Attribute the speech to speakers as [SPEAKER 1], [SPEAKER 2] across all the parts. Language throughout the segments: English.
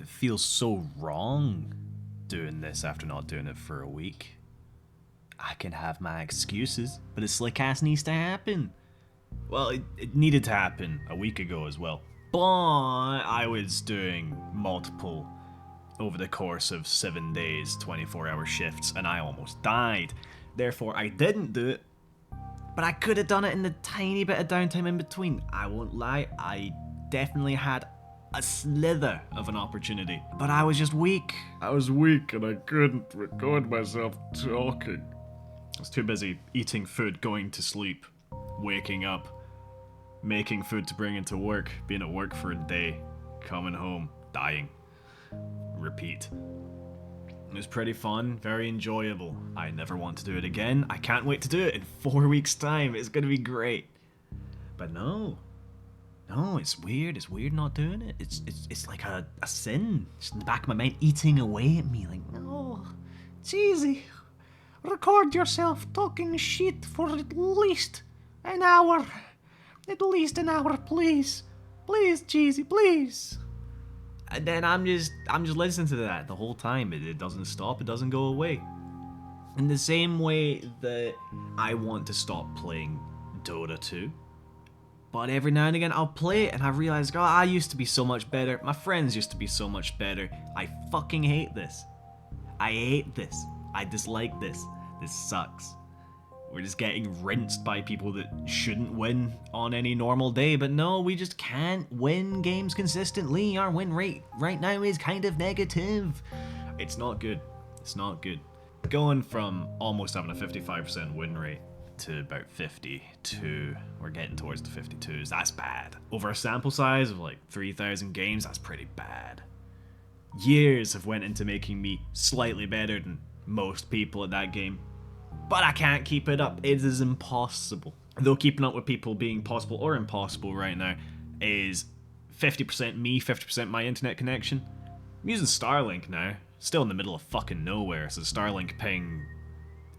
[SPEAKER 1] it feels so wrong doing this after not doing it for a week. I can have my excuses, but a SlickCast needs to happen. Well, it needed to happen a week ago as well. But I was doing multiple over the course of 7 days, 24-hour shifts, and I almost died. Therefore, I didn't do it. But I could have done it in the tiny bit of downtime in between. I won't lie, I definitely had a slither of an opportunity. But I was just weak.
[SPEAKER 2] I was weak and I couldn't record myself talking.
[SPEAKER 1] I was too busy eating food, going to sleep, waking up, making food to bring into work, being at work for a day, coming home, dying. Repeat. It was pretty fun, very enjoyable. I never want to do it again. I can't wait to do it in 4 weeks' time. It's gonna be great. But no, it's weird. It's weird not doing it. It's like a sin. It's in the back of my mind eating away at me. Like, no, it's easy. Record yourself talking shit for at least an hour. At least an hour, please. Please, Cheesy, please. And then I'm just listening to that the whole time. It doesn't stop, it doesn't go away. In the same way that I want to stop playing Dota 2. But every now and again I'll play it and I realize, God, I used to be so much better. My friends used to be so much better. I fucking hate this. I hate this. I dislike this. This sucks. We're just getting rinsed by people that shouldn't win on any normal day. But no, we just can't win games consistently. Our win rate right now is kind of negative. It's not good. It's not good. Going from almost having a 55% win rate to about 52, we're getting towards the 52s. That's bad. Over a sample size of like 3,000 games, that's pretty bad. Years have went into making me slightly better than most people at that game. But I can't keep it up. It is impossible. Though keeping up with people being possible or impossible right now is 50% me, 50% my internet connection. I'm using Starlink now. Still in the middle of fucking nowhere, so Starlink ping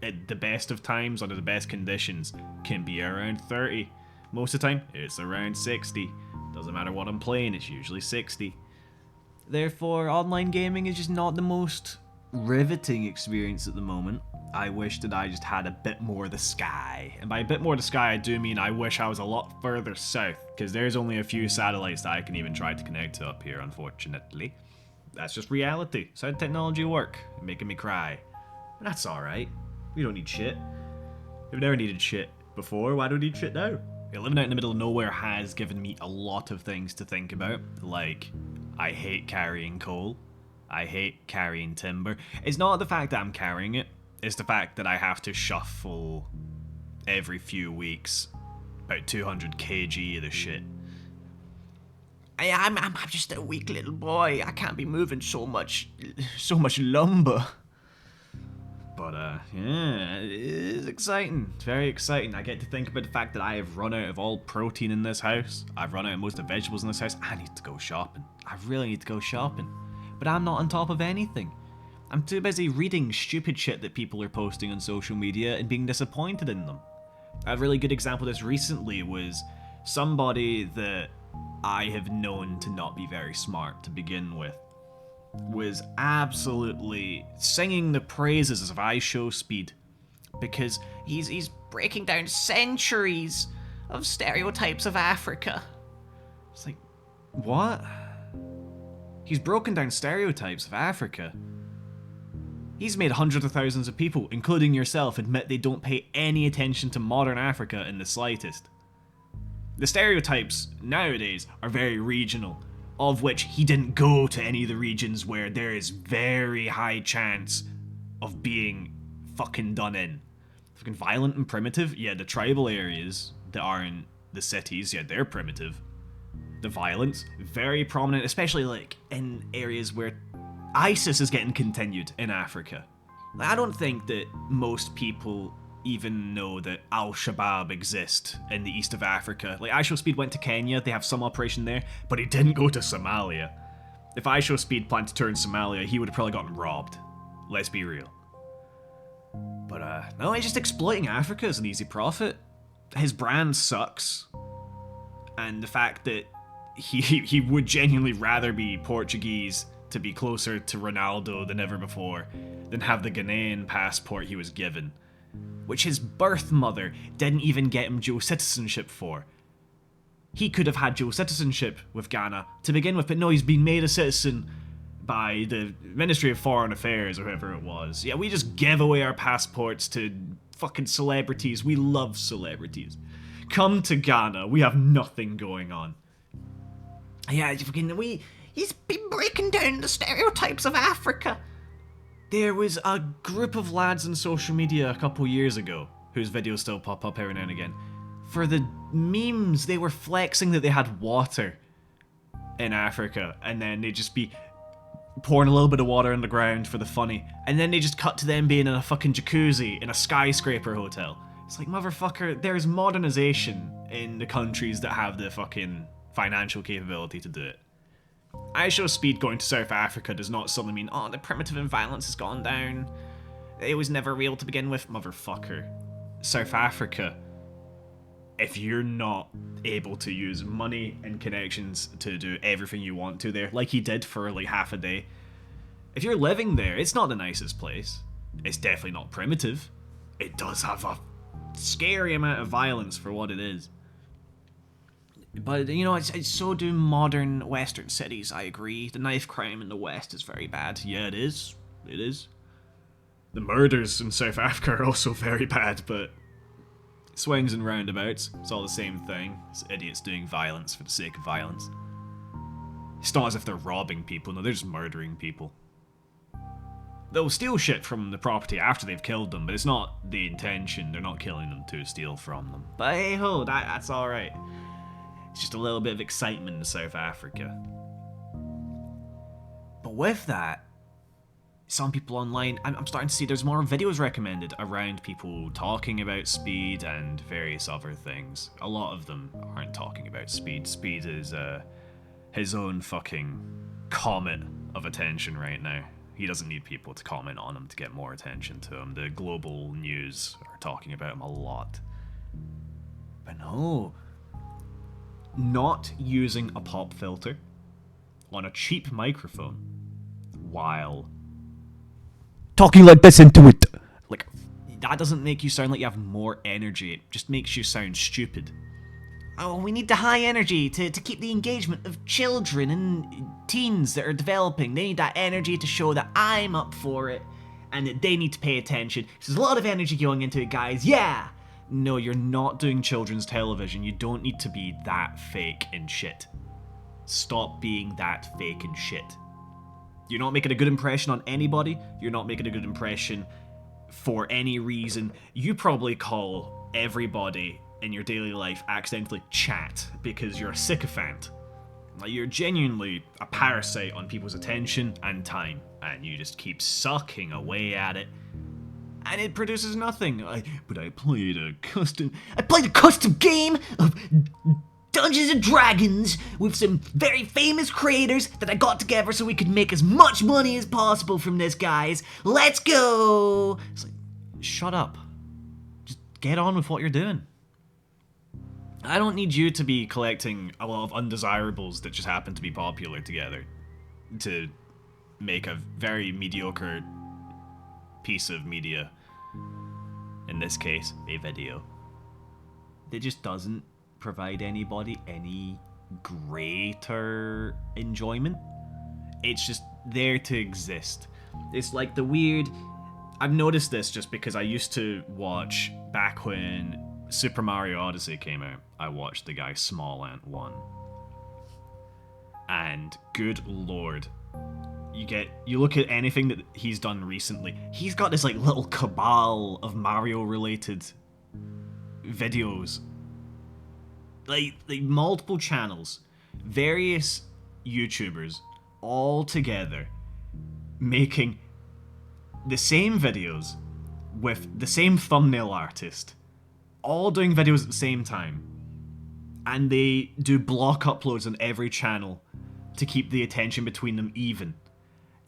[SPEAKER 1] at the best of times, under the best conditions, can be around 30. Most of the time, it's around 60. Doesn't matter what I'm playing, it's usually 60. Therefore, online gaming is just not the most riveting experience at the moment. I wish that I just had a bit more of the sky. And by a bit more of the sky, I do mean I wish I was a lot further south, because there's only a few satellites that I can even try to connect to up here, unfortunately. That's just reality. It's how technology work. Making me cry. But that's alright. We don't need shit. We've never needed shit before. Why do we need shit now? Living out in the middle of nowhere has given me a lot of things to think about. Like, I hate carrying coal. I hate carrying timber. It's not the fact that I'm carrying it. It's the fact that I have to shuffle every few weeks about 200 kg of the shit. I'm just a weak little boy. I can't be moving so much lumber. But yeah, it is exciting. It's very exciting. I get to think about the fact that I have run out of all protein in this house. I've run out of most of the vegetables in this house. I need to go shopping. I really need to go shopping. But I'm not on top of anything. I'm too busy reading stupid shit that people are posting on social media and being disappointed in them. A really good example of this recently was somebody that I have known to not be very smart to begin with was absolutely singing the praises of IShowSpeed because he's breaking down centuries of stereotypes of Africa. It's like, what? He's broken down stereotypes of Africa. He's made hundreds of thousands of people, including yourself, admit they don't pay any attention to modern Africa in the slightest. The stereotypes nowadays are very regional, of which he didn't go to any of the regions where there is very high chance of being fucking done in. Fucking violent and primitive? Yeah, the tribal areas that aren't the cities, yeah, they're primitive. The violence, very prominent, especially like in areas where ISIS is getting continued in Africa. I don't think that most people even know that Al-Shabaab exist in the east of Africa. Like, IShowSpeed went to Kenya, they have some operation there, but he didn't go to Somalia. If IShowSpeed planned to tour in Somalia, he would have probably gotten robbed. Let's be real. But, no, he's just exploiting Africa as an easy profit. His brand sucks. And the fact that he would genuinely rather be Portuguese to be closer to Ronaldo than ever before than have the Ghanaian passport he was given, which his birth mother didn't even get him dual citizenship for. He could have had dual citizenship with Ghana to begin with, but no, he's been made a citizen by the Ministry of Foreign Affairs or whoever it was. Yeah, we just give away our passports to fucking celebrities. We love celebrities. Come to Ghana, we have nothing going on. Yeah, he's been breaking down the stereotypes of Africa. There was a group of lads on social media a couple years ago, whose videos still pop up every now and again. For the memes, they were flexing that they had water in Africa, and then they'd just be pouring a little bit of water on the ground for the funny, and then they just cut to them being in a fucking jacuzzi in a skyscraper hotel. It's like, motherfucker, there's modernization in the countries that have the fucking financial capability to do it. IShowSpeed going to South Africa does not suddenly mean, oh, the primitive and violence has gone down. It was never real to begin with. Motherfucker. South Africa, if you're not able to use money and connections to do everything you want to there, like he did for like half a day, if you're living there, it's not the nicest place. It's definitely not primitive. It does have a scary amount of violence for what it is. But, you know, it's so do modern Western cities, I agree. The knife crime in the West is very bad. Yeah, it is. It is. The murders in South Africa are also very bad, but swings and roundabouts, it's all the same thing. It's idiots doing violence for the sake of violence. It's not as if they're robbing people, no, they're just murdering people. They'll steal shit from the property after they've killed them, but it's not the intention. They're not killing them to steal from them. But hey ho, that's alright. It's just a little bit of excitement in South Africa. But with that, some people online, I'm starting to see there's more videos recommended around people talking about speed and various other things. A lot of them aren't talking about speed. Speed is his own fucking comet of attention right now. He doesn't need people to comment on him to get more attention to him. The global news are talking about him a lot. But no, not using a pop filter on a cheap microphone while talking like this into it. Like, that doesn't make you sound like you have more energy. It just makes you sound stupid. Oh, we need the high energy to keep the engagement of children and teens that are developing. They need that energy to show that I'm up for it and that they need to pay attention. There's a lot of energy going into it, guys. Yeah! No, you're not doing children's television. You don't need to be that fake and shit. Stop being that fake and shit. You're not making a good impression on anybody. You're not making a good impression for any reason. You probably call everybody in your daily life accidentally chat because you're a sycophant. Like, you're genuinely a parasite on people's attention and time, and you just keep sucking away at it, and it produces nothing. I played a custom game of Dungeons and Dragons with some very famous creators that I got together so we could make as much money as possible from this, guys. Let's go! It's like, shut up. Just get on with what you're doing. I don't need you to be collecting a lot of undesirables that just happen to be popular together to make a very mediocre piece of media. In this case, a video. It just doesn't provide anybody any greater enjoyment. It's just there to exist. It's like the weird... I've noticed this just because I used to watch back when Super Mario Odyssey came out. I watched the guy Small Ant 1. And good lord, you look at anything that he's done recently, he's got this like little cabal of Mario related videos. Like multiple channels, various YouTubers all together making the same videos with the same thumbnail artist, all doing videos at the same time. And they do block uploads on every channel to keep the attention between them even.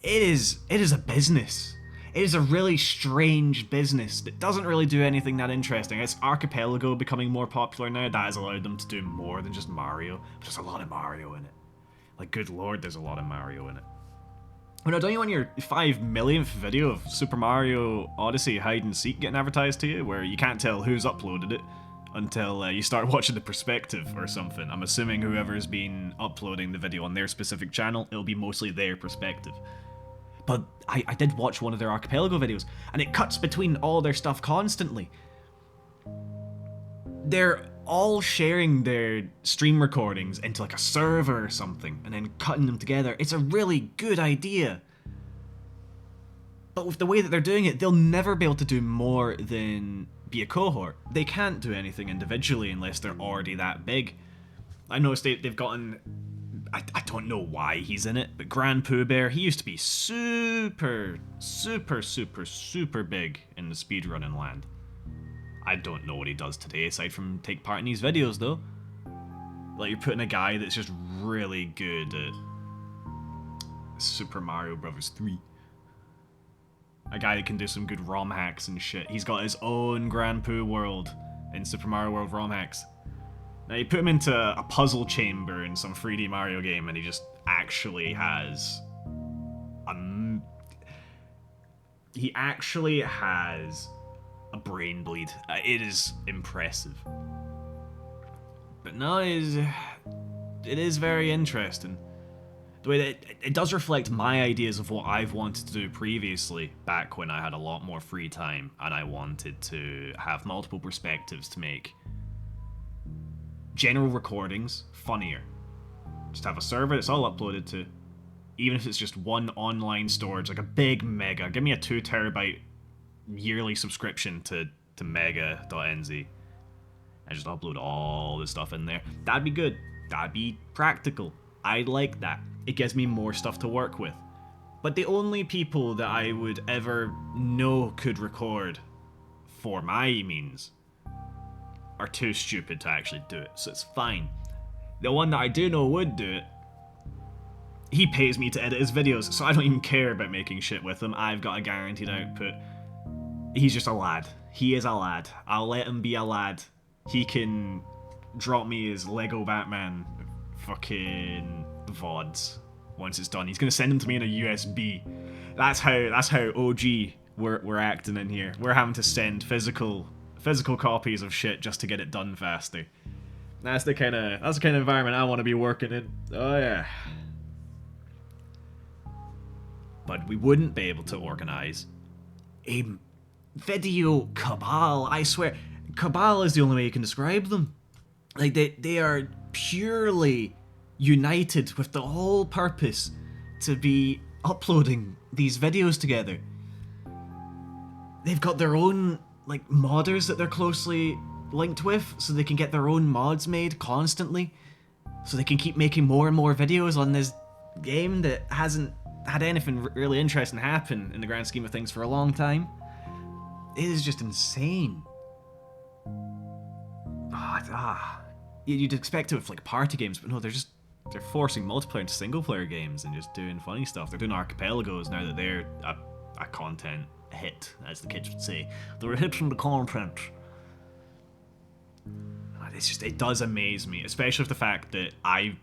[SPEAKER 1] It is a business. It is a really strange business that doesn't really do anything that interesting. It's Archipelago becoming more popular now. That has allowed them to do more than just Mario. But there's a lot of Mario in it. Like, good lord, there's a lot of Mario in it. When I don't you want your 5 millionth video of Super Mario Odyssey hide and seek getting advertised to you, where you can't tell who's uploaded it until you start watching the perspective or something. I'm assuming whoever's been uploading the video on their specific channel, it'll be mostly their perspective. But I did watch one of their archipelago videos, and it cuts between all their stuff constantly. They're all sharing their stream recordings into like a server or something, and then cutting them together. It's a really good idea. But with the way that they're doing it, they'll never be able to do more than be a cohort. They can't do anything individually unless they're already that big. I noticed they've gotten... I don't know why he's in it, but Grand Pooh Bear, he used to be super big in the speedrunning land. I don't know what he does today, aside from take part in these videos, though. Like, you're putting a guy that's just really good at Super Mario Bros. 3. A guy that can do some good ROM hacks and shit. He's got his own Grand Pooh world in Super Mario World ROM hacks. Now, you put him into a puzzle chamber in some 3D Mario game, and he just actually has... He actually has a brain bleed. It is impressive. But no, it is very interesting. The way that it does reflect my ideas of what I've wanted to do previously, back when I had a lot more free time, and I wanted to have multiple perspectives to make general recordings funnier. Just have a server that's all uploaded to, even if it's just one online storage, like a big mega. Give me a 2 terabyte yearly subscription to mega.nz. I just upload all this stuff in there. That'd be good. That'd be practical. I'd like that. It gives me more stuff to work with. But the only people that I would ever know could record for my means are too stupid to actually do it, so it's fine. The one that I do know would do it, he pays me to edit his videos, so I don't even care about making shit with him. I've got a guaranteed output. He's just a lad. He is a lad. I'll let him be a lad. He can drop me his Lego Batman fucking VODs once it's done. He's gonna send them to me in a USB. That's how OG we're acting in here. We're having to send physical copies of shit just to get it done faster. That's the kind of environment I want to be working in. Oh yeah. But we wouldn't be able to organize a video cabal. I swear, cabal is the only way you can describe them. Like they are purely united with the whole purpose to be uploading these videos together. They've got their own like modders that they're closely linked with, so they can get their own mods made constantly, so they can keep making more and more videos on this game that hasn't had anything really interesting happen in the grand scheme of things for a long time. It is just insane. You'd expect it with like party games, but no, they're forcing multiplayer into single player games and just doing funny stuff. They're doing archipelagos now that they're a content hit, as the kids would say. They're hitting the content. It does amaze me, especially with the fact that I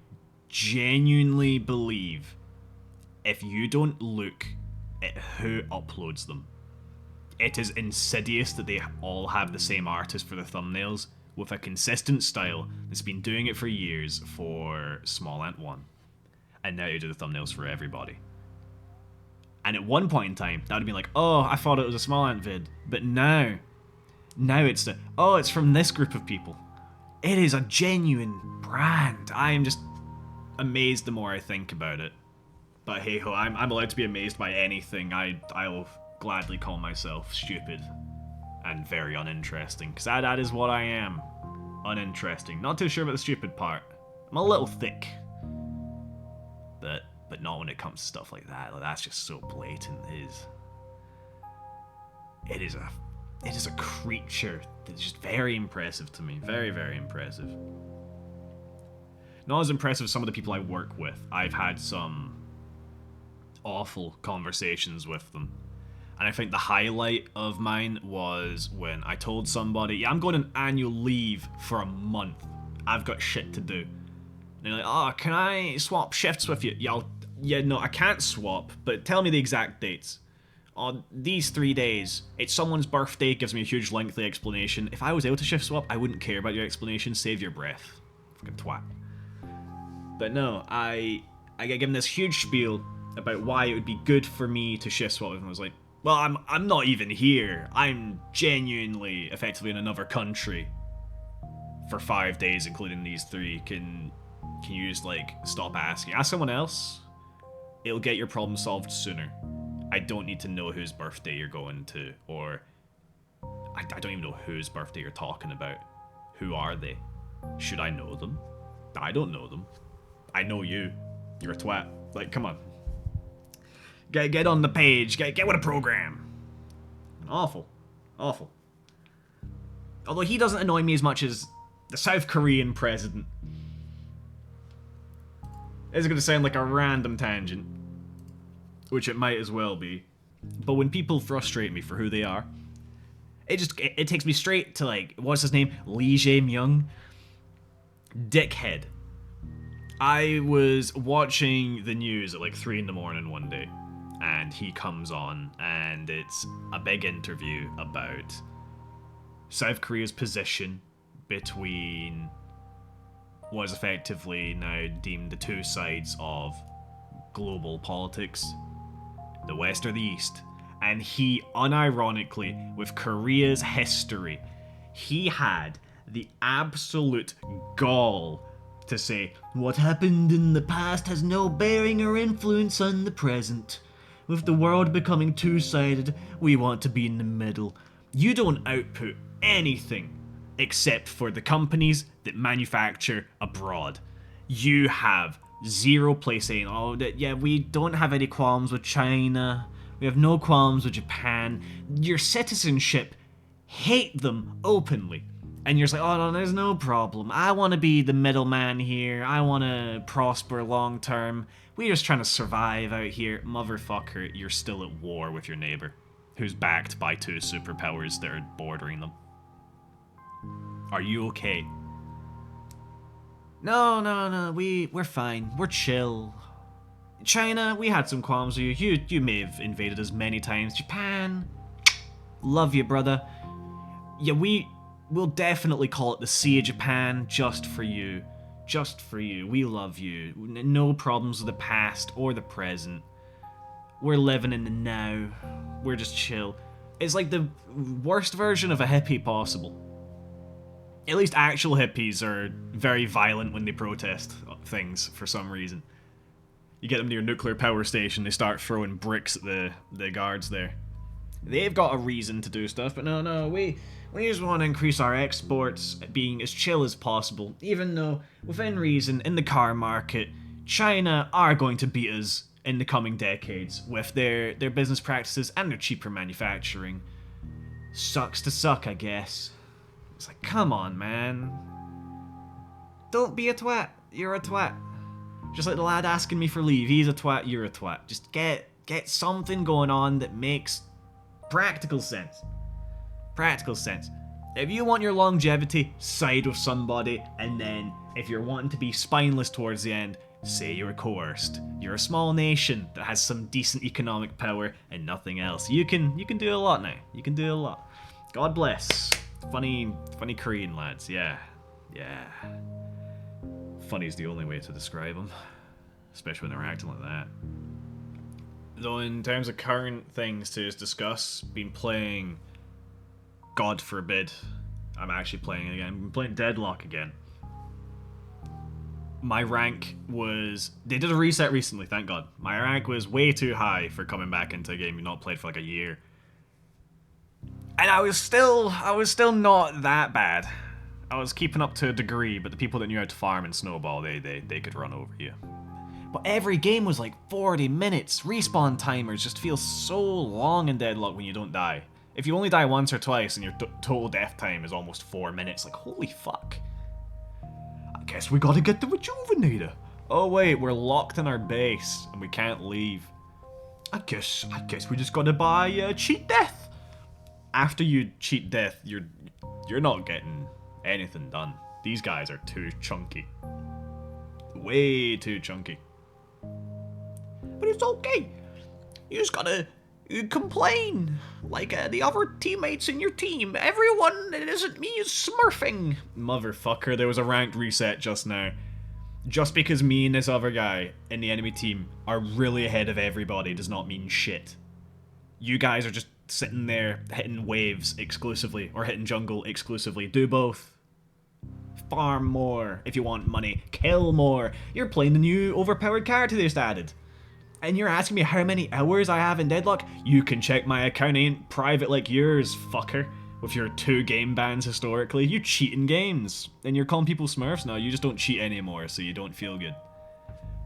[SPEAKER 1] genuinely believe if you don't look at who uploads them, it is insidious that they all have the same artist for the thumbnails with a consistent style that's been doing it for years for Small Ant 1. And now you do the thumbnails for everybody. And at one point in time, that would have been like, oh, I thought it was a Small Ant vid. But now it's it's from this group of people. It is a genuine brand. I am just amazed the more I think about it. But hey ho, I'm allowed to be amazed by anything. I'll gladly call myself stupid and very uninteresting, because that is what I am. Uninteresting. Not too sure about the stupid part. I'm a little thick. But not when it comes to stuff like that. Like, that's just so blatant. It is a creature that's just very impressive to me. Very, very impressive. Not as impressive as some of the people I work with. I've had some awful conversations with them. And I think the highlight of mine was when I told somebody, yeah, I'm going on annual leave for a month. I've got shit to do. And they're like, oh, can I swap shifts with you? Yeah, yeah, no, I can't swap, but tell me the exact dates. On these 3 days, it's someone's birthday, gives me a huge lengthy explanation. If I was able to shift swap, I wouldn't care about your explanation, save your breath. Fucking twat. But no, I get given this huge spiel about why it would be good for me to shift swap, and I was like, well, I'm not even here. I'm genuinely, effectively in another country for 5 days, including these 3. Can you just, like, stop asking? Ask someone else. It'll get your problem solved sooner. I don't need to know whose birthday you're going to, or I don't even know whose birthday you're talking about. Who are they? Should I know them? I don't know them. I know you. You're a twat. Like, come on. Get on the page. Get with a program. Awful. Awful. Although he doesn't annoy me as much as the South Korean president. It's going to sound like a random tangent, which it might as well be. But when people frustrate me for who they are, it takes me straight to, like, what's his name? Lee Jae-myung? Dickhead. I was watching the news at like 3 in the morning one day, and he comes on, and it's a big interview about South Korea's position between what is effectively now deemed the 2 sides of global politics, the West or the East. And he, unironically, with Korea's history, he had the absolute gall to say, what happened in the past has no bearing or influence on the present. With the world becoming 2-sided, we want to be in the middle. You don't output anything except for the companies that manufacture abroad. You have zero place saying, oh, yeah, we don't have any qualms with China. We have no qualms with Japan. Your citizenship, hate them openly. And you're just like, oh no, there's no problem. I want to be the middleman here. I want to prosper long term. We're just trying to survive out here. Motherfucker, you're still at war with your neighbor, who's backed by 2 superpowers that are bordering them. Are you okay? No, we're fine. We're chill. China, we had some qualms with you. You may have invaded us many times. Japan, love you, brother. Yeah, we'll definitely call it the Sea of Japan just for you. Just for you. We love you. No problems with the past or the present. We're living in the now. We're just chill. It's like the worst version of a hippie possible. At least actual hippies are very violent when they protest things for some reason. You get them near a nuclear power station, they start throwing bricks at the guards there. They've got a reason to do stuff, but no, we just want to increase our exports, being as chill as possible, even though, within reason, in the car market, China are going to beat us in the coming decades with their business practices and their cheaper manufacturing. Sucks to suck, I guess. It's like, come on, man. Don't be a twat. You're a twat. Just like the lad asking me for leave. He's a twat, you're a twat. Just get something going on that makes practical sense. Practical sense. If you want your longevity, side with somebody, and then if you're wanting to be spineless towards the end, say you're coerced. You're a small nation that has some decent economic power and nothing else. You can do a lot now. You can do a lot. God bless. Funny Korean lads. Yeah. Funny's the only way to describe them, especially when they're acting like that. Though in terms of current things to discuss, been playing, God forbid, I'm actually playing it again. I've been playing Deadlock again. My rank was... They did a reset recently, thank God. My rank was way too high for coming back into a game you've not played for like a year. And I was still not that bad. I was keeping up to a degree, but the people that knew how to farm and snowball, they could run over you. But every game was like 40 minutes. Respawn timers just feel so long in Deadlock when you don't die. If you only die once or twice and your total death time is almost 4 minutes, like, holy fuck. I guess we gotta get the Rejuvenator. Oh wait, we're locked in our base and we can't leave. I guess we just gotta buy cheat death. After you cheat death, you're not getting anything done. These guys are too chunky. Way too chunky. but it's okay. You just gotta complain like the other teammates in your team. Everyone that isn't me is smurfing. Motherfucker, there was a ranked reset just now. Just because me and this other guy in the enemy team are really ahead of everybody does not mean shit. You guys are just sitting there hitting waves exclusively, or hitting jungle exclusively. Do both. Farm more if you want money. Kill more. You're playing the new overpowered character they just added. And you're asking me how many hours I have in Deadlock? You can check my account, ain't private like yours, fucker. With your 2 game bans historically. You cheat in games. And you're calling people smurfs now. You just don't cheat anymore, so you don't feel good.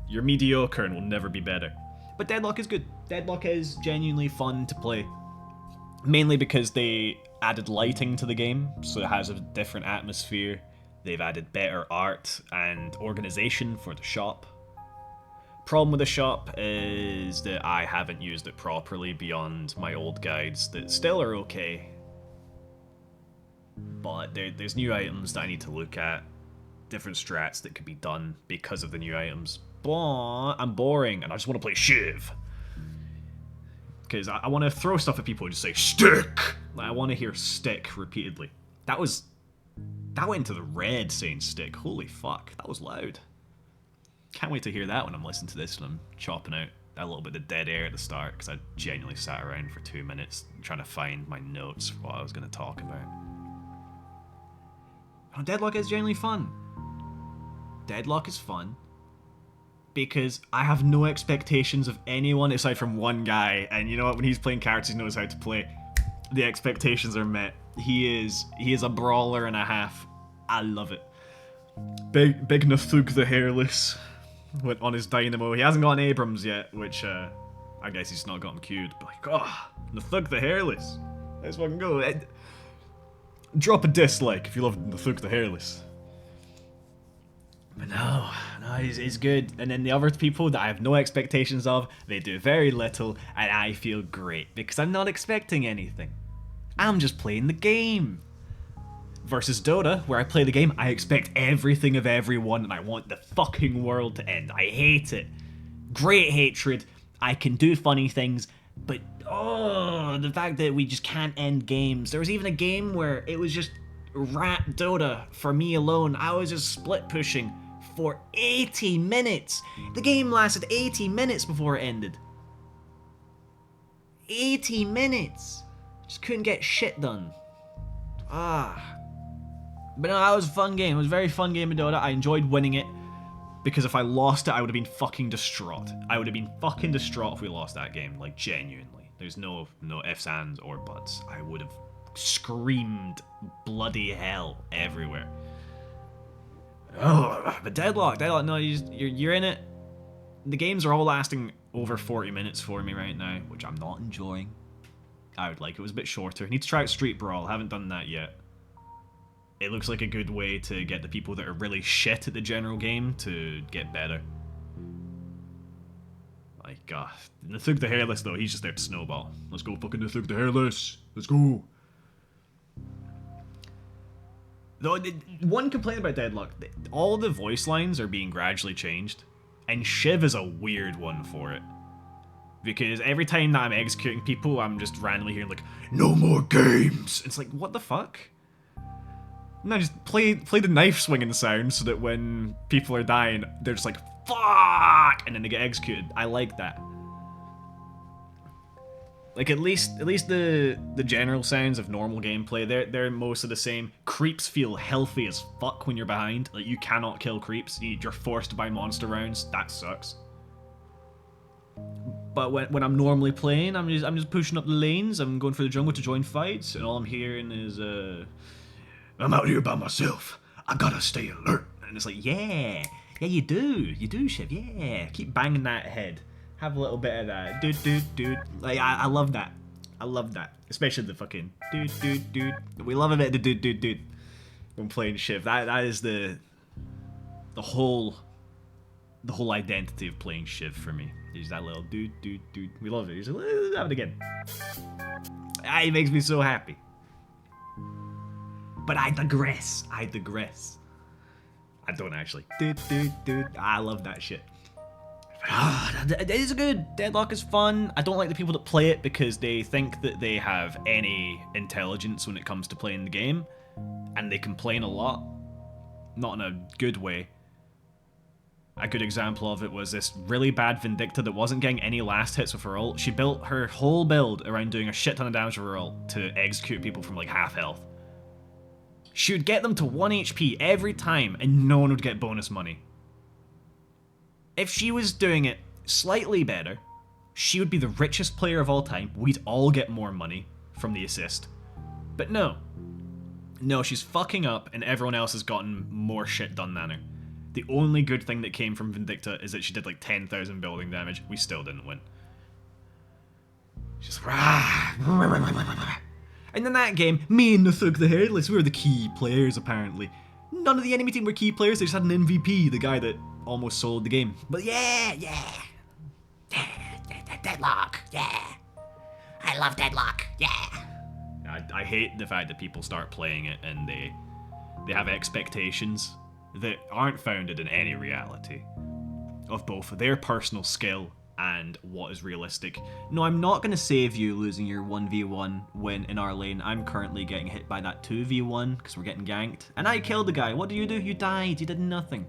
[SPEAKER 1] You're mediocre and will never be better. But Deadlock is good. Deadlock is genuinely fun to play. Mainly because they added lighting to the game, so it has a different atmosphere. They've added better art and organization for the shop. Problem with the shop is that I haven't used it properly beyond my old guides that still are okay. But there's new items that I need to look at, different strats that could be done because of the new items. But I'm boring and I just want to play Shiv. Because I want to throw stuff at people and just say, stick! I want to hear stick repeatedly. That went into the red saying stick. Holy fuck, that was loud. Can't wait to hear that when I'm listening to this and I'm chopping out a little bit of dead air at the start, because I genuinely sat around for 2 minutes trying to find my notes for what I was going to talk about. Oh, Deadlock is genuinely fun. Deadlock is fun because I have no expectations of anyone aside from one guy, and you know what, when he's playing characters he knows how to play, the expectations are met. He is a brawler and a half. I love it. Big Nathug the Hairless went on his Dynamo. He hasn't gotten Abrams yet, which I guess he's not gotten queued. But like, oh, Nathug the Hairless. Let's fucking go. Drop a dislike if you love Nathug the Hairless. But no, he's good. And then the other people that I have no expectations of, they do very little, and I feel great because I'm not expecting anything. I'm just playing the game. Versus Dota, where I play the game, I expect everything of everyone and I want the fucking world to end. I hate it. Great hatred. I can do funny things, but the fact that we just can't end games. There was even a game where it was just rat Dota for me alone. I was just split pushing for 80 minutes. The game lasted 80 minutes before it ended. 80 minutes. Just couldn't get shit done. But no, that was a fun game. It was a very fun game of Dota. I enjoyed winning it, because if I lost it, I would have been fucking distraught. I would have been fucking distraught if we lost that game, like genuinely. There's no ifs, ands, or buts. I would have screamed bloody hell everywhere. Oh, but Deadlock, no, you're in it. The games are all lasting over 40 minutes for me right now, which I'm not enjoying. I would like it was a bit shorter. Need to try out Street Brawl. Haven't done that yet. It looks like a good way to get the people that are really shit at the general game to get better. Like, Nathug the Hairless, though, he's just there to snowball. Let's go fucking Nathug the Hairless. Let's go. Though, one complaint about Deadlock, all the voice lines are being gradually changed. And Shiv is a weird one for it. Because every time that I'm executing people, I'm just randomly hearing, like, no more games. It's like, what the fuck? No, just play the knife swinging sound so that when people are dying, they're just like, fuck! And then they get executed. I like that. Like, at least the general sounds of normal gameplay, they're mostly the same. Creeps feel healthy as fuck when you're behind. Like, you cannot kill creeps. You're forced to buy monster rounds. That sucks. But when I'm normally playing, I'm just pushing up the lanes. I'm going for the jungle to join fights, and all I'm hearing is, I'm out here by myself. I gotta stay alert. And it's like, yeah, you do, Shiv, yeah. Keep banging that head. Have a little bit of that, dude. Like, I love that. I love that. Especially the fucking dude. We love a bit of the dude. When playing Shiv, that is the whole identity of playing Shiv for me. Is that little dude. We love it. He's like, let's have it again. It makes me so happy. But I digress. I don't actually. Dude. I love that shit. It is good. Deadlock is fun. I don't like the people that play it because they think that they have any intelligence when it comes to playing the game, and they complain a lot. Not in a good way. A good example of it was this really bad Vindicta that wasn't getting any last hits with her ult. She built her whole build around doing a shit ton of damage with her ult to execute people from like half health. She would get them to 1 HP every time, and no one would get bonus money. If she was doing it slightly better, she would be the richest player of all time. We'd all get more money from the assist. But no. No, she's fucking up and everyone else has gotten more shit done than her. The only good thing that came from Vindicta is that she did like 10,000 building damage. We still didn't win. She's like, and in that game, me and the Thug the Headless, we were the key players apparently. None of the enemy team were key players, they just had an MVP, the guy that almost soloed the game. But yeah, Deadlock, yeah. I love Deadlock, yeah. I hate the fact that people start playing it and they have expectations that aren't founded in any reality of both their personal skill and what is realistic. No, I'm not going to save you losing your 1v1 when in our lane I'm currently getting hit by that 2v1 because we're getting ganked. And I killed the guy. What do? You died. You did nothing.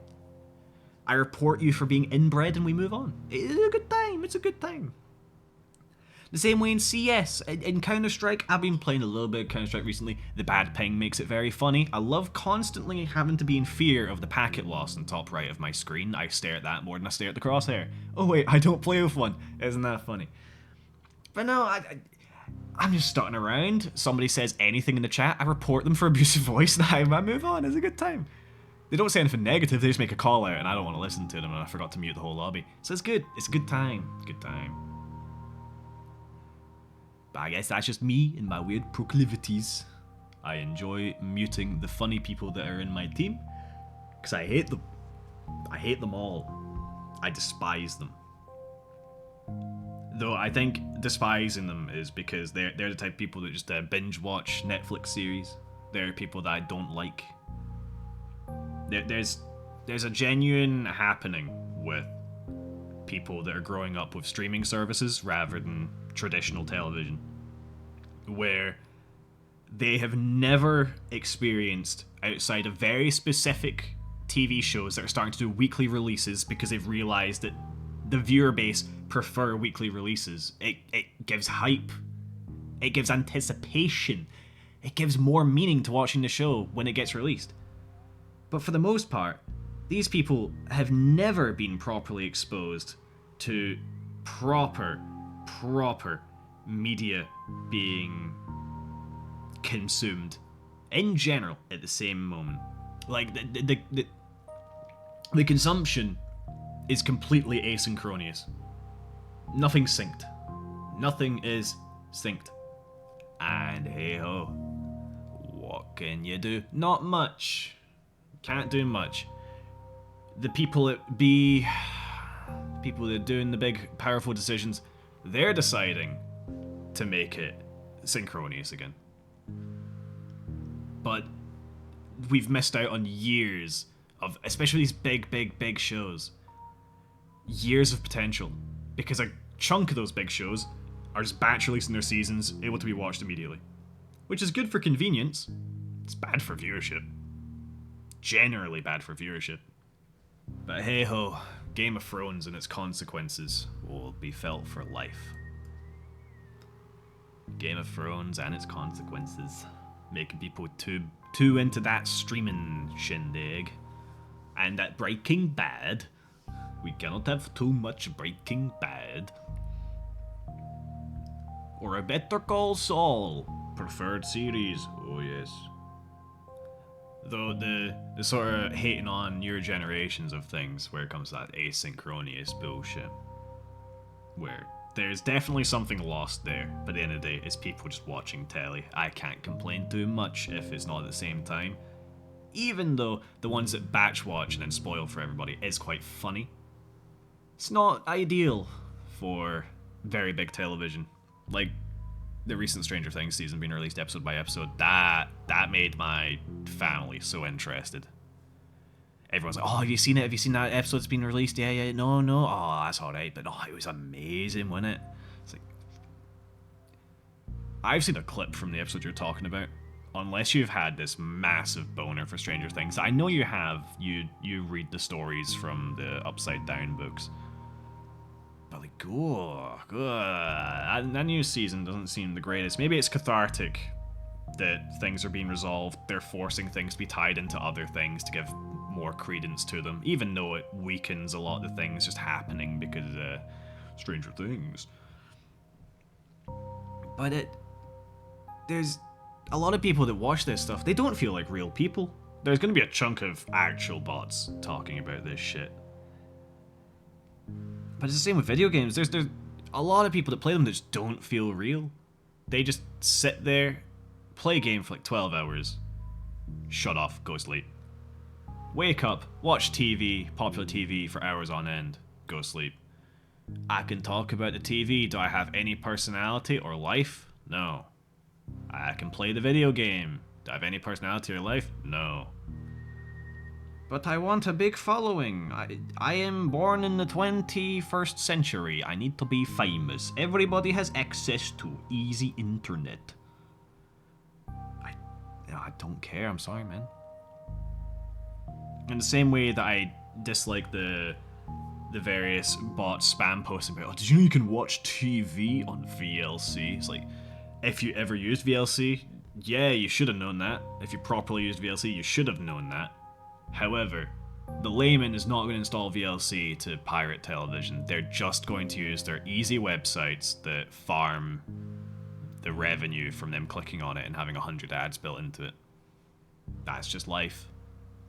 [SPEAKER 1] I report you for being inbred and we move on. It's a good time. It's a good time. The same way in CS. In Counter-Strike, I've been playing a little bit of Counter-Strike recently. The bad ping makes it very funny. I love constantly having to be in fear of the packet loss on top right of my screen. I stare at that more than I stare at the crosshair. Oh wait, I don't play with one. Isn't that funny? But no, I'm just starting around. Somebody says anything in the chat, I report them for abusive voice and I move on. It's a good time. They don't say anything negative, they just make a call out and I don't want to listen to them and I forgot to mute the whole lobby. So it's good. It's a good time. Good time. But I guess that's just me and my weird proclivities. I enjoy muting the funny people that are in my team, because I hate them. I hate them all. I despise them. Though I think despising them is because they're the type of people that just binge watch Netflix series. They're people that I don't like. There's a genuine happening with people that are growing up with streaming services rather than traditional television, where they have never experienced outside of very specific TV shows that are starting to do weekly releases because they've realized that the viewer base prefer weekly releases. It gives hype. It gives anticipation. It gives more meaning to watching the show when it gets released. But for the most part, these people have never been properly exposed to proper media being consumed in general at the same moment. Like the consumption is completely asynchronous. Nothing's synced. Nothing is synced. And hey ho, what can you do? Not much. Can't do much. The people that are doing the big powerful decisions, they're deciding to make it synchronous again. But we've missed out on years of, especially these big shows, years of potential, because a chunk of those big shows are just batch releasing their seasons, able to be watched immediately. Which is good for convenience. It's bad for viewership. Generally bad for viewership. But hey ho, Game of Thrones and its consequences will be felt for life. Game of Thrones and its consequences. Making people too into that streaming shindig. And that Breaking Bad. We cannot have too much Breaking Bad. Or a Better Call Saul. Preferred series. Oh yes. Though the sort of hating on newer generations of things where it comes to that asynchronous bullshit. Where there's definitely something lost there, but at the end of the day, it's people just watching telly. I can't complain too much if it's not at the same time. Even though the ones that batch watch and then spoil for everybody is quite funny. It's not ideal for very big television. Like the recent Stranger Things season being released episode by episode, that made my family so interested. everyone's like, oh, have you seen it? Have you seen that episode that's been released? Yeah, yeah, no. Oh, that's alright. But oh, it was amazing, wasn't it? It's like, I've seen a clip from the episode you're talking about. Unless you've had this massive boner for Stranger Things. I know you have. You read the stories from the Upside Down books. But like, that new season doesn't seem the greatest. Maybe it's cathartic that things are being resolved. They're forcing things to be tied into other things to give more credence to them, even though it weakens a lot of the things just happening because Stranger Things. But there's a lot of people that watch this stuff, they don't feel like real people. There's going to be a chunk of actual bots talking about this shit. But it's the same with video games. There's a lot of people that play them that just don't feel real. They just sit there, play a game for like 12 hours, shut off, go sleep. Wake up, watch TV, popular TV for hours on end, go sleep. I can talk about the TV. Do I have any personality or life? No. I can play the video game. Do I have any personality or life? No. But I want a big following. I am born in the 21st century. I need to be famous. Everybody has access to easy internet. I don't care. I'm sorry, man. In the same way that I dislike the various bot spam posting about, oh, did you know you can watch TV on VLC? It's like, if you ever used VLC, yeah, you should have known that. If you properly used VLC, you should have known that. However, the layman is not going to install VLC to pirate television. They're just going to use their easy websites that farm the revenue from them clicking on it and having 100 ads built into it. That's just life.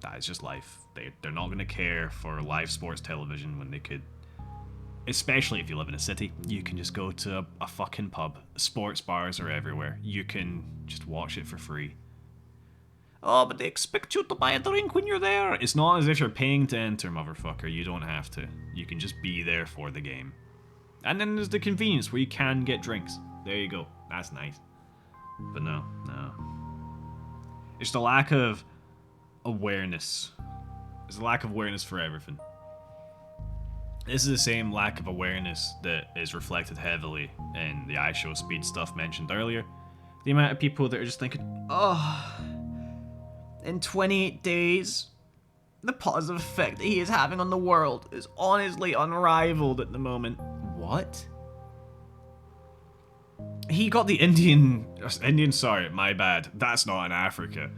[SPEAKER 1] That is just life. They're not going to care for live sports television when they could. Especially if you live in a city, you can just go to a fucking pub. Sports bars are everywhere. You can just watch it for free. Oh, but they expect you to buy a drink when you're there. It's not as if you're paying to enter, motherfucker. You don't have to. You can just be there for the game. And then there's the convenience where you can get drinks. There you go. That's nice. But no. It's the lack of awareness. There's a lack of awareness for everything. This is the same lack of awareness that is reflected heavily in the iShowSpeed stuff mentioned earlier. The amount of people that are just thinking, oh, in 28 days, the positive effect that he is having on the world is honestly unrivaled at the moment. What? He got the Indian, sorry, my bad. That's not in Africa.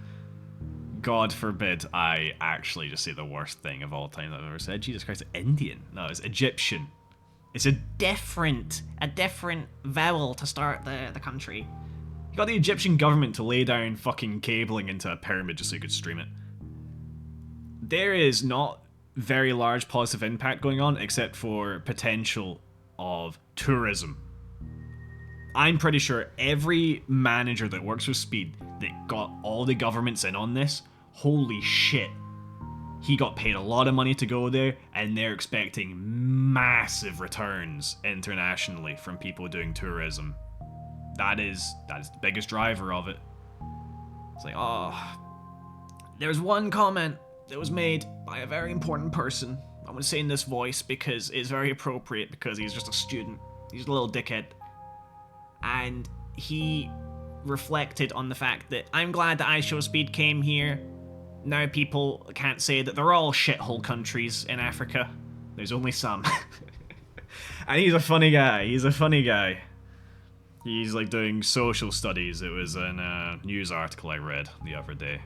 [SPEAKER 1] God forbid I actually just say the worst thing of all time that I've ever said. Jesus Christ, Indian? No, it's Egyptian. It's a different vowel to start the country. You got the Egyptian government to lay down fucking cabling into a pyramid just so you could stream it. There is not very large positive impact going on except for potential of tourism. I'm pretty sure every manager that works with Speed that got all the governments in on this, holy shit. He got paid a lot of money to go there, and they're expecting massive returns internationally from people doing tourism. That is the biggest driver of it. It's like, oh, there's one comment that was made by a very important person. I'm going to say in this voice because it's very appropriate because he's just a student. He's a little dickhead. And he reflected on the fact that I'm glad that iShowSpeed came here. Now people can't say that they're all shithole countries in Africa. There's only some. And he's a funny guy. He's like doing social studies. It was in a news article I read the other day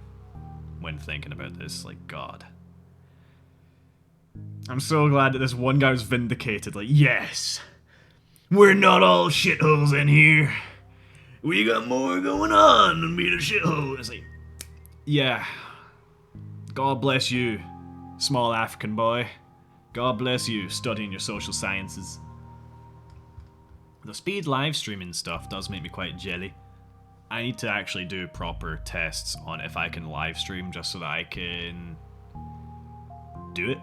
[SPEAKER 1] when thinking about this. Like, God. I'm so glad that this one guy was vindicated. Like, yes, we're not all shitholes in here. We got more going on than being a shithole. It's like, yeah. God bless you, small African boy. God bless you studying your social sciences. The Speed live streaming stuff does make me quite jelly. I need to actually do proper tests on if I can live stream just so that I can do it.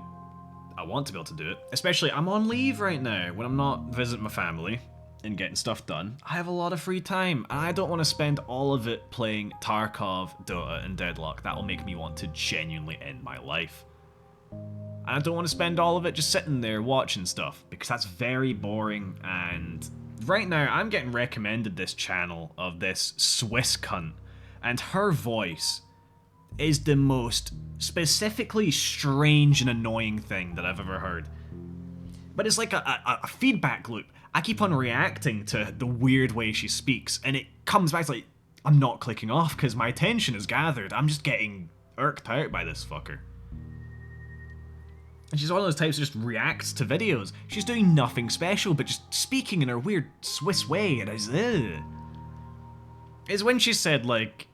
[SPEAKER 1] I want to be able to do it. Especially, I'm on leave right now when I'm not visiting my family and getting stuff done. I have a lot of free time, and I don't want to spend all of it playing Tarkov, Dota, and Deadlock. That will make me want to genuinely end my life. And I don't want to spend all of it just sitting there watching stuff, because that's very boring. And right now, I'm getting recommended this channel of this Swiss cunt, and her voice is the most specifically strange and annoying thing that I've ever heard. But it's like a feedback loop. I keep on reacting to the weird way she speaks, and it comes back to like, I'm not clicking off because my attention is gathered. I'm just getting irked out by this fucker. And she's one of those types that just reacts to videos. She's doing nothing special, but just speaking in her weird Swiss way, and it's when she said, like,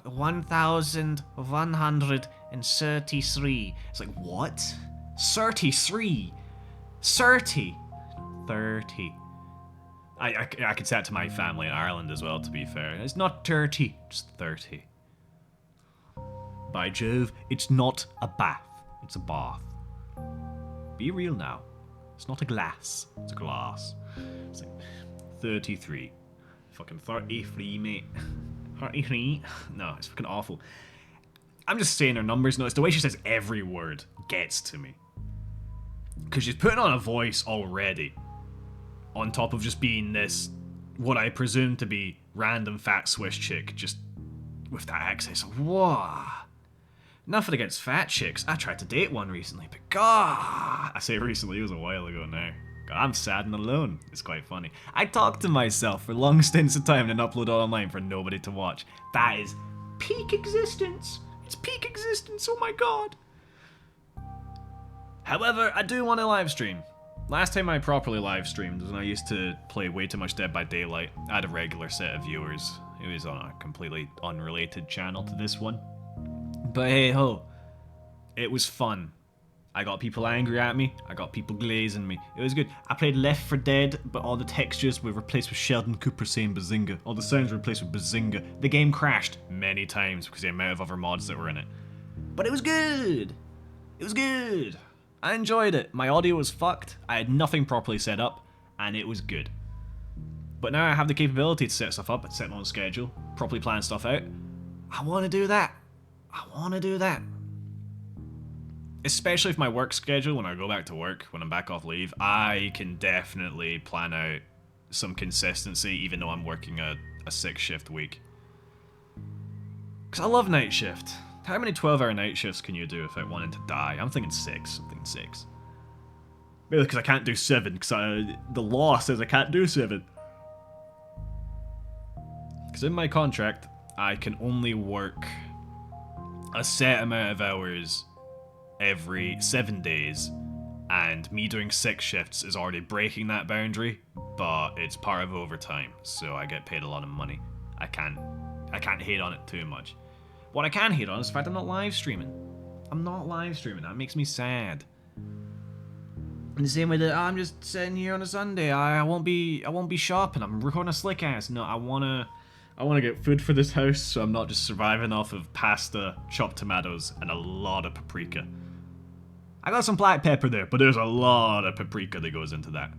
[SPEAKER 1] 1,133. It's like, what? 33. 30. 30. I could say that to my family in Ireland as well, to be fair. It's not 30, it's 30. By Jove, it's not a bath, it's a bath. Be real now. It's not a glass, it's a glass. It's like 33. Fucking 33, mate. 33? No, it's fucking awful. I'm just saying her numbers. No, it's the way she says every word gets to me. Because she's putting on a voice already. On top of just being this, what I presume to be random fat Swiss chick, just with that accent. So, whoa. Nothing against fat chicks. I tried to date one recently, but God, I say recently, it was a while ago now. God, I'm sad and alone. It's quite funny. I talk to myself for long stints of time and upload it online for nobody to watch. That is peak existence. It's peak existence, oh my God. However, I do want to live stream. Last time I properly live streamed was when I used to play way too much Dead by Daylight. I had a regular set of viewers. It was on a completely unrelated channel to this one. But hey ho, it was fun. I got people angry at me, I got people glazing me. It was good. I played Left 4 Dead, but all the textures were replaced with Sheldon Cooper saying Bazinga. All the sounds were replaced with Bazinga. The game crashed many times because of the amount of other mods that were in it. But it was good. It was good. I enjoyed it. My audio was fucked. I had nothing properly set up, and it was good. But now I have the capability to set stuff up, set my own schedule, properly plan stuff out. I want to do that. I want to do that. Especially if my work schedule, when I go back to work, when I'm back off leave, I can definitely plan out some consistency, even though I'm working a 6-shift week. Because I love night shift. How many 12-hour night shifts can you do without wanting to die? I'm thinking 6. I'm thinking 6. Maybe because I can't do 7, because the law says I can't do 7. Because in my contract, I can only work a set amount of hours every 7 days, and me doing 6 shifts is already breaking that boundary, but it's part of overtime, so I get paid a lot of money. I can't hate on it too much. What I can hate on is the fact I'm not live streaming. I'm not live streaming. That makes me sad. In the same way that I'm just sitting here on a Sunday, I won't be shopping. I'm recording a SlickCast. No, I wanna get food for this house, so I'm not just surviving off of pasta, chopped tomatoes, and a lot of paprika. I got some black pepper there, but there's a lot of paprika that goes into that.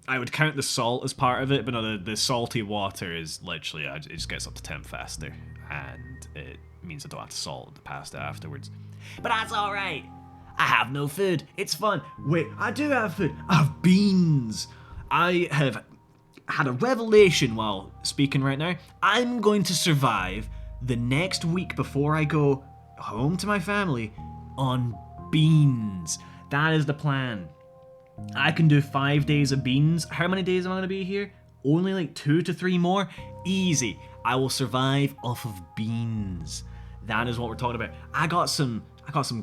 [SPEAKER 1] I would count the salt as part of it, but no, the salty water is literally, it just gets up to temp faster, and it means I don't have to salt the pasta afterwards. But that's alright. I have no food. It's fun. Wait, I do have food. I have beans. I have had a revelation while speaking right now. I'm going to survive the next week before I go home to my family on beans. That is the plan. I can do 5 days of beans. How many days am I going to be here? Only like 2 to 3 more? Easy. I will survive off of beans. That is what we're talking about. I got some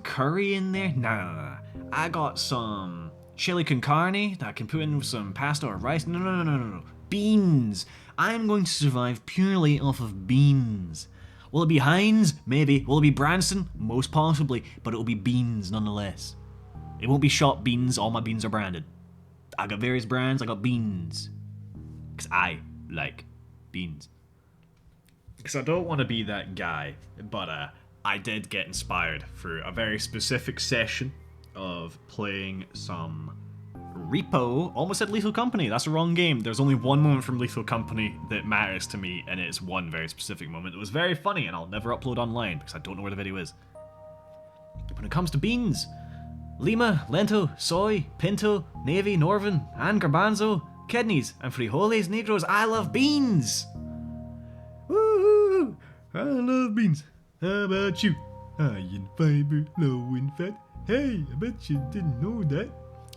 [SPEAKER 1] curry in there. No. I got some chili con carne that I can put in with some pasta or rice. No. Beans. I'm going to survive purely off of beans. Will it be Heinz? Maybe. Will it be Branson? Most possibly. But it will be beans nonetheless. It won't be shop beans. All my beans are branded. I got various brands. I got beans. Because I like beans. Because I don't want to be that guy. But I did get inspired for a very specific session of playing some Repo. Almost said Lethal Company. That's the wrong game. There's only one moment from Lethal Company that matters to me, and it's one very specific moment. It was very funny, and I'll never upload online because I don't know where the video is. When it comes to beans, lima, lento, soy, pinto, navy, northern, and garbanzo, kidneys, and frijoles negros, I love beans! Woo! I love beans. How about you? High in fiber, low in fat. Hey, I bet you didn't know that.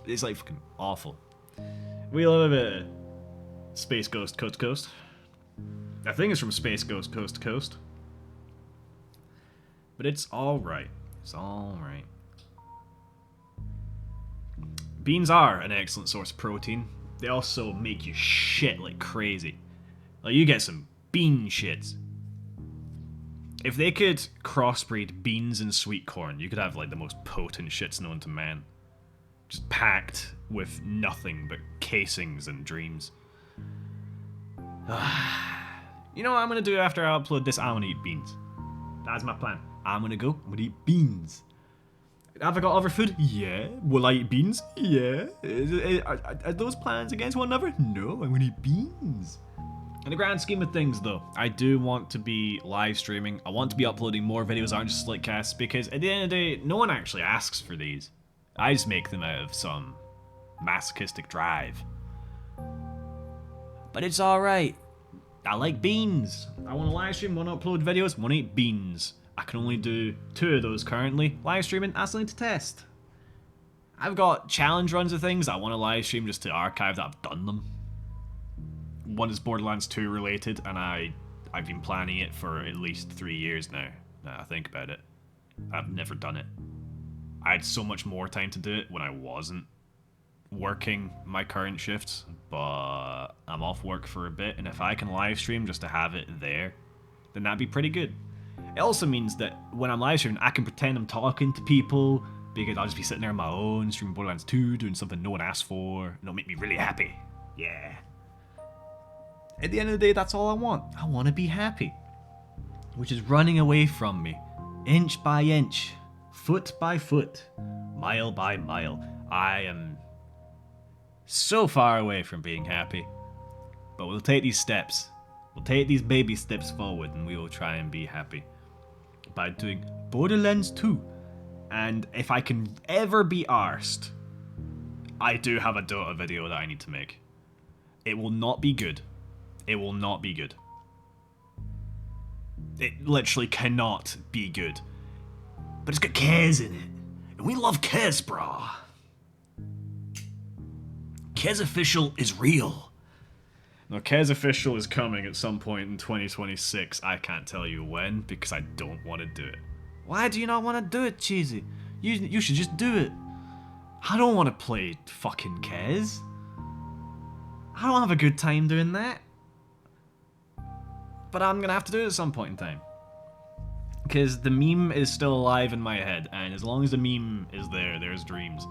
[SPEAKER 1] It's like fucking awful. We love a bit of Space Ghost Coast to Coast. I think it's from Space Ghost Coast to Coast. But it's alright. It's alright. Beans are an excellent source of protein. They also make you shit like crazy. Like, you get some bean shits. If they could crossbreed beans and sweet corn, you could have like the most potent shits known to man. Just packed with nothing but casings and dreams. You know what I'm gonna do after I upload this? I'm gonna eat beans. That's my plan. I'm gonna eat beans. Have I got other food? Yeah. Will I eat beans? Yeah. Are those plans against one another? No, I'm gonna eat beans. In the grand scheme of things, though, I do want to be live streaming. I want to be uploading more videos, aren't just SlickCasts, because at the end of the day, no one actually asks for these. I just make them out of some masochistic drive. But it's alright. I like beans. I want to live stream, want to upload videos, want to eat beans. I can only do 2 of those currently. Live streaming, that's something to test. I've got challenge runs of things I want to live stream just to archive that I've done them. One is Borderlands 2 related, and I've been planning it for at least 3 years now I think about it. I've never done it. I had so much more time to do it when I wasn't working my current shifts, but I'm off work for a bit, and if I can live stream just to have it there, then that'd be pretty good. It also means that when I'm live streaming, I can pretend I'm talking to people, because I'll just be sitting there on my own, streaming Borderlands 2, doing something no one asked for, and it'll make me really happy. Yeah. At the end of the day, that's all I want. I want to be happy. Which is running away from me. Inch by inch. Foot by foot. Mile by mile. I am so far away from being happy. But we'll take these steps. We'll take these baby steps forward and we will try and be happy. By doing Borderlands 2. And if I can ever be arsed, I do have a Dota video that I need to make. It will not be good. It will not be good. It literally cannot be good. But it's got Kez in it. And we love Kez, brah. Kez Official is real. Now, Kez Official is coming at some point in 2026. I can't tell you when, because I don't want to do it. Why do you not want to do it, Cheesy? You should just do it. I don't want to play fucking Kez. I don't have a good time doing that. But I'm gonna have to do it at some point in time. Because the meme is still alive in my head, and as long as the meme is there, there's dreams.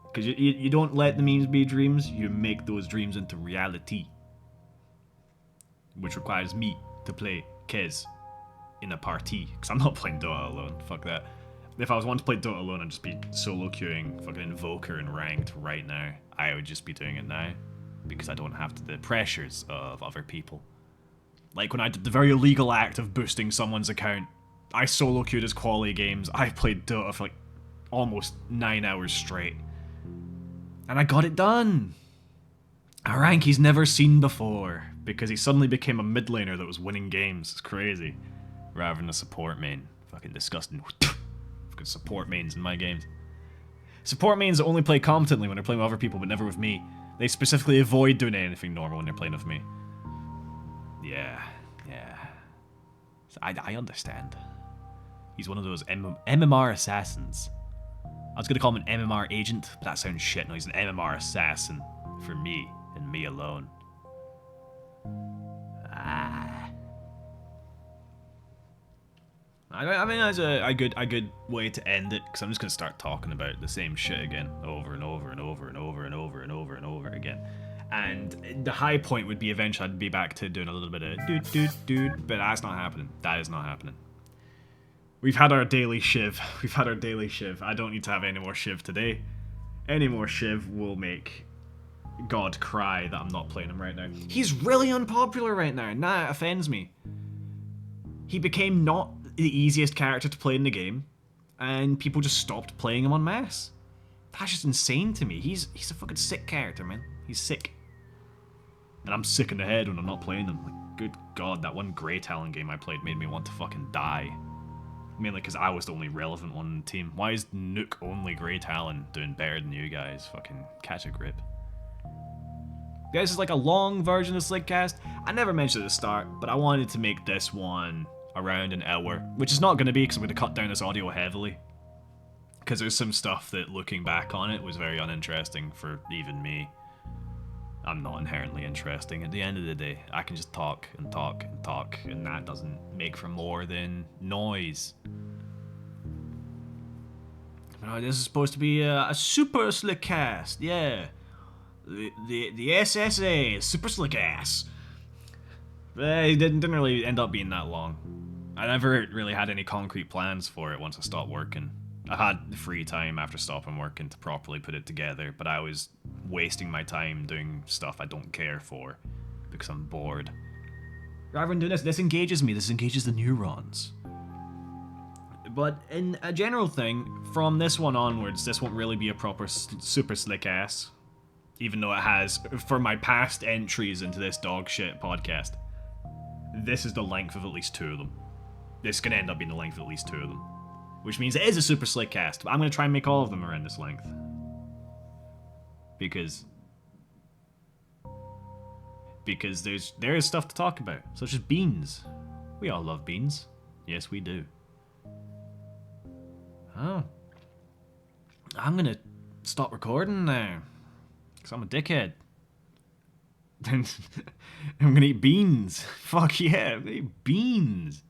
[SPEAKER 1] Because you don't let the memes be dreams, you make those dreams into reality. Which requires me to play Kez in a party. Because I'm not playing Dota alone, fuck that. If I was wanting to play Dota alone, I'd just be solo queuing fucking Invoker and Ranked right now. I would just be doing it now. Because I don't have the pressures of other people. Like when I did the very illegal act of boosting someone's account. I solo queued as quality games. I played Dota for like almost 9 hours straight. And I got it done. A rank he's never seen before. Because he suddenly became a mid laner that was winning games. It's crazy. Rather than a support main. Fucking disgusting. Fucking support mains in my games. Support mains only play competently when they're playing with other people, but never with me. They specifically avoid doing anything normal when they're playing with me. Yeah. So I understand. He's one of those MMR assassins. I was going to call him an MMR agent, but that sounds shit. No, he's an MMR assassin. For me, and me alone. I mean, that's a good way to end it, because I'm just going to start talking about the same shit again, over and over and over and over and over and over and over again. And the high point would be eventually I'd be back to doing a little bit of dude, but that's not happening. That is not happening. We've had our daily shiv. I don't need to have any more shiv today. Any more shiv will make God cry that I'm not playing him right now. He's really unpopular right now, and that offends me. He became not the easiest character to play in the game, and people just stopped playing him en masse. That's just insane to me. He's a fucking sick character, man. He's sick. And I'm sick in the head when I'm not playing him. Like, good god, that one Grey Talon game I played made me want to fucking die. Mainly because I was the only relevant one in the team. Why is Nuke only Grey Talon doing better than you guys? Fucking catch a grip. This is like a long version of SlickCast. I never mentioned at the start, but I wanted to make this one around an hour, which is not going to be because I'm going to cut down this audio heavily. Because there's some stuff that, looking back on it, was very uninteresting for even me. I'm not inherently interesting. At the end of the day, I can just talk and talk and talk, and that doesn't make for more than noise. This is supposed to be a super slick cast, yeah. The SSA, super slick ass. It didn't really end up being that long. I never really had any concrete plans for it once I stopped working. I had the free time after stopping working to properly put it together, but I was wasting my time doing stuff I don't care for because I'm bored. Rather than doing this engages me, this engages the neurons. But in a general thing, from this one onwards, this won't really be a proper super slick ass. Even though it has, for my past entries into this dog shit podcast, this is the length of at least 2 of them. This can end up being the length of at least 2 of them. Which means it is a super slick cast, but I'm going to try and make all of them around this length. Because there is stuff to talk about, such as beans. We all love beans. Yes, we do. Oh. I'm going to stop recording now. Because I'm a dickhead. I'm going to eat beans. Fuck yeah, I'm going to eat beans.